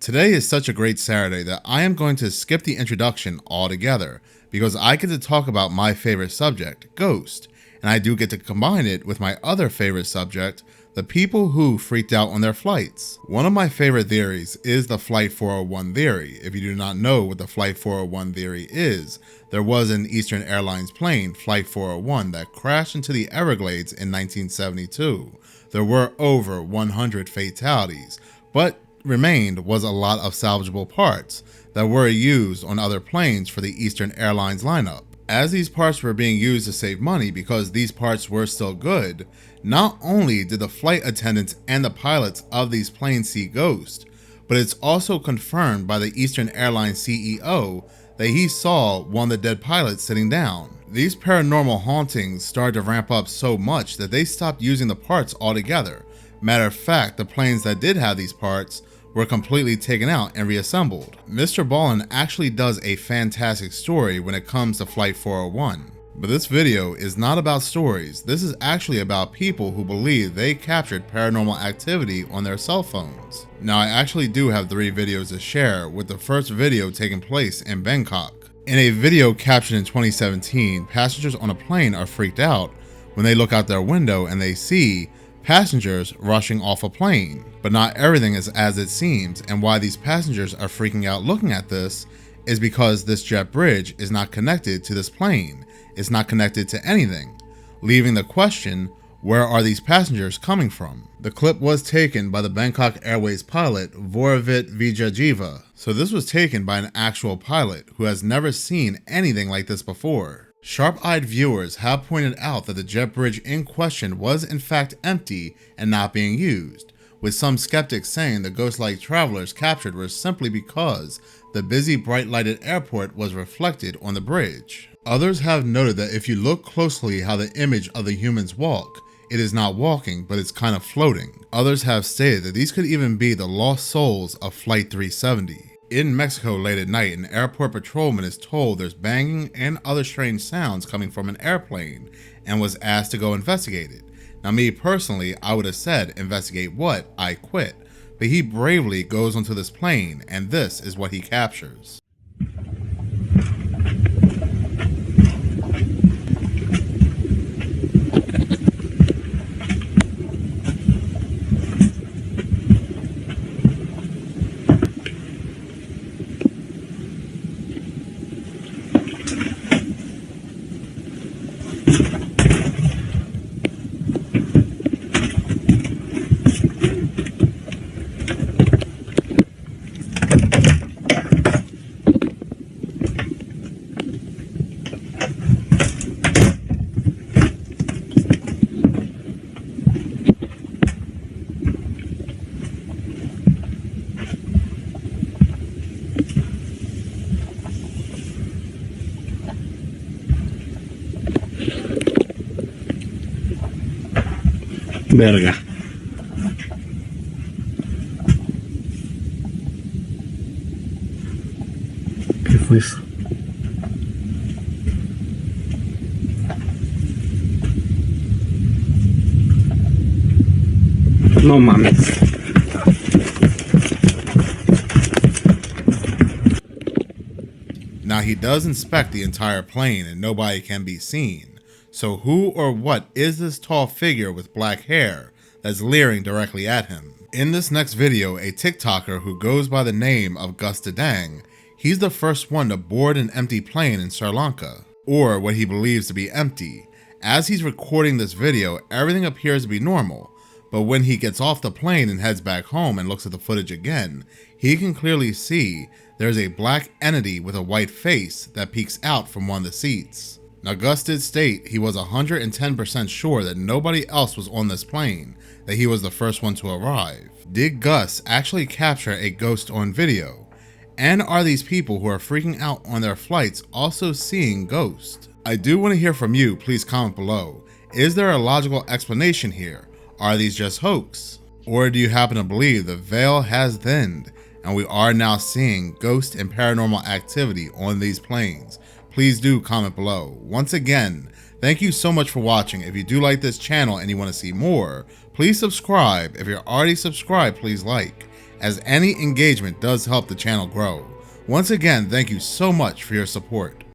Today is such a great Saturday that I am going to skip the introduction altogether because I get to talk about my favorite subject, ghost, and I do get to combine it with my other favorite subject, the people who freaked out on their flights. One of my favorite theories is the Flight 401 theory. If you do not know what the Flight 401 theory is, there was an Eastern Airlines plane, Flight 401, that crashed into the Everglades in 1972. There were over 100 fatalities, but remained was a lot of salvageable parts that were used on other planes for the Eastern Airlines lineup. As these parts were being used to save money because these parts were still good, not only did the flight attendants and the pilots of these planes see ghosts, but it's also confirmed by the Eastern Airlines CEO that he saw one of the dead pilots sitting down. These paranormal hauntings started to ramp up so much that they stopped using the parts altogether. Matter of fact, the planes that did have these parts were completely taken out and reassembled. Mr. Ballin actually does a fantastic story when it comes to Flight 401. But this video is not about stories. This is actually about people who believe they captured paranormal activity on their cell phones. Now, I actually do have 3 videos to share, with the first video taking place in Bangkok. In a video captured in 2017, passengers on a plane are freaked out when they look out their window and they see passengers rushing off a plane. But not everything is as it seems, and why these passengers are freaking out looking at this is because this jet bridge is not connected to this plane. It's not connected to anything, leaving the question, where are these passengers coming from? The clip was taken by the Bangkok Airways pilot Voravit Vijajiva. So this was taken by an actual pilot who has never seen anything like this before. Sharp-eyed viewers have pointed out that the jet bridge in question was in fact empty and not being used, with some skeptics saying the ghost-like travelers captured were simply because the busy bright-lighted airport was reflected on the bridge. Others have noted that if you look closely how the image of the humans walk, it is not walking, but it's kind of floating. Others have stated that these could even be the lost souls of Flight 370. In Mexico late at night, an airport patrolman is told there's banging and other strange sounds coming from an airplane and was asked to go investigate it. Now, me personally, I would have said, investigate what? I quit. But he bravely goes onto this plane, and this is what he captures. Verga. ¿Qué fue eso? No mames. Now, he does inspect the entire plane and nobody can be seen. So who or what is this tall figure with black hair that's leering directly at him? In this next video, a TikToker who goes by the name of Gus Dadang, he's the first one to board an empty plane in Sri Lanka, or what he believes to be empty. As he's recording this video, everything appears to be normal, but when he gets off the plane and heads back home and looks at the footage again, he can clearly see there's a black entity with a white face that peeks out from one of the seats. Now, Gus did state he was 110% sure that nobody else was on this plane, that he was the first one to arrive. Did Gus actually capture a ghost on video? And are these people who are freaking out on their flights also seeing ghosts? I do want to hear from you, please comment below. Is there a logical explanation here? Are these just hoax? Or do you happen to believe the veil has thinned and we are now seeing ghost and paranormal activity on these planes? Please do comment below. Once again, thank you so much for watching. If you do like this channel and you want to see more, please subscribe. If you're already subscribed, please like. as any engagement does help the channel grow. Once again, thank you so much for your support.